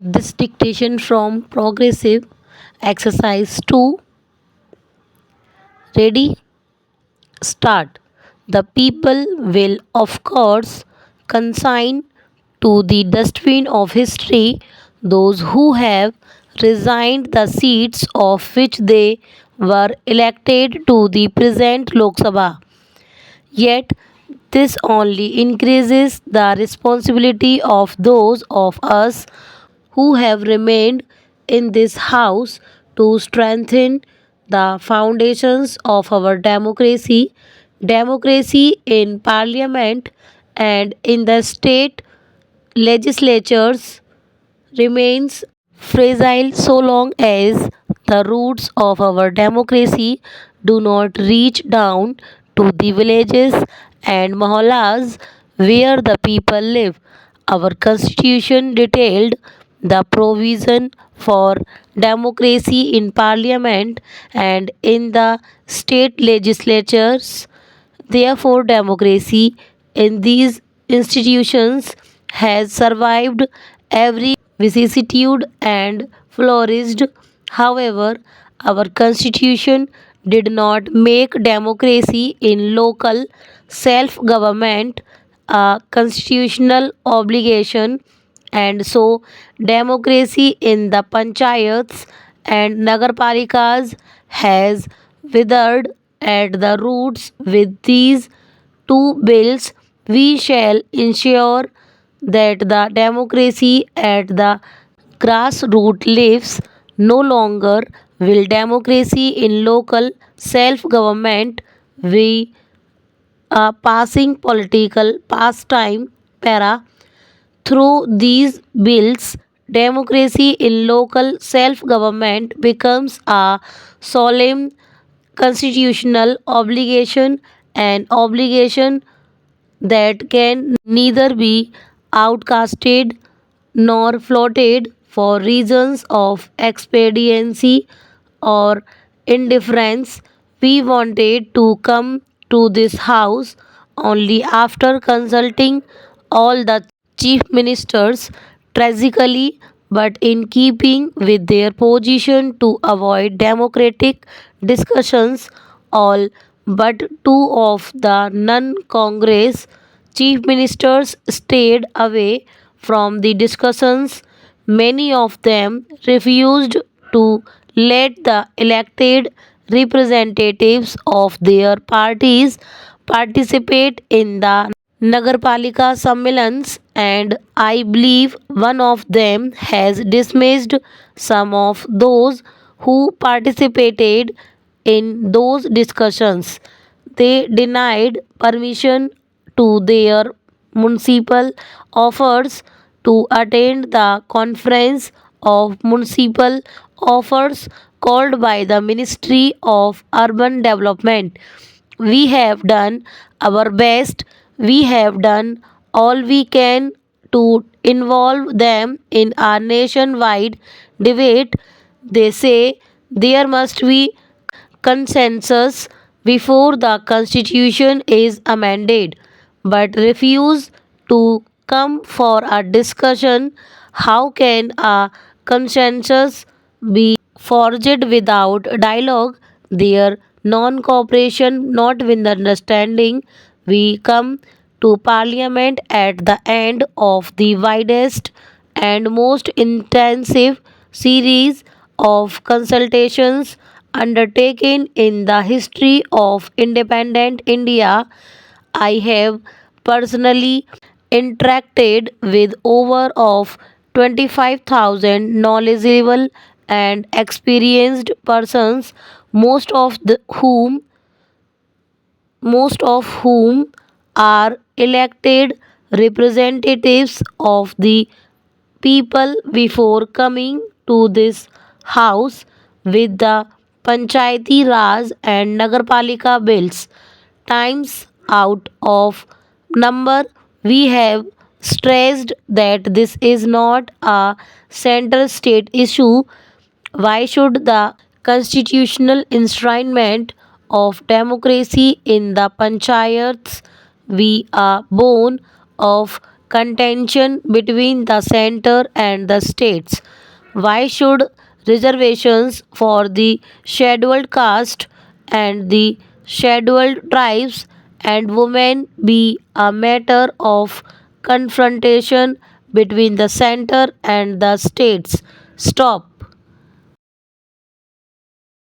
This dictation from progressive exercise 2. Ready, start. The people will, of course, consign to the dustbin of history those who have resigned the seats of which they were elected to the present Lok Sabha. Yet, this only increases the responsibility of those of us who have remained in this house to strengthen the foundations of our democracy in parliament and in the state legislatures remains fragile so long as the roots of our democracy do not reach down to the villages and mohallas where the people live. Our constitution detailed the provision for democracy in parliament and in the state legislatures. Therefore, democracy in these institutions has survived every vicissitude and flourished. However, our constitution did not make democracy in local self government a constitutional obligation, and so democracy in the panchayats and nagarpalikas has withered at the roots. With these two bills, we shall ensure that the democracy at the grassroots lives no longer. Will democracy in local self government be a passing political pastime para? Through these bills, democracy in local self government becomes a solemn constitutional obligation, an obligation that can neither be outcasted nor floated for reasons of expediency or indifference. We wanted to come to this house only after consulting all the chief ministers tragically, but in keeping with their position to avoid democratic discussions. All but two of the non Congress chief ministers stayed away from the discussions. Many of them refused to let the elected representatives of their parties participate in the Nagarpalika Sammelans, and I believe one of them has dismissed some of those who participated in those discussions. They denied permission to their municipal offers to attend the conference of municipal offers called by the Ministry of Urban Development. We have done our best. We have done all we can to involve them in our nationwide debate. They say there must be consensus before the constitution is amended, but refuse to come for a discussion. How can a consensus be forged without dialogue? Their non cooperation, not with understanding. We come to Parliament at the end of the widest and most intensive series of consultations undertaken in the history of independent India. I have personally interacted with over of 25,000 knowledgeable and experienced persons, most of whom are elected representatives of the people before coming to this house with the Panchayati Raj and Nagarpalika bills. Times out of number, we have stressed that this is not a central state issue. Why should the constitutional enshrinement of democracy in the panchayats be a bone of contention between the center and the states. Why should reservations for the scheduled caste and the scheduled tribes and women be a matter of confrontation between the center and the states? Stop.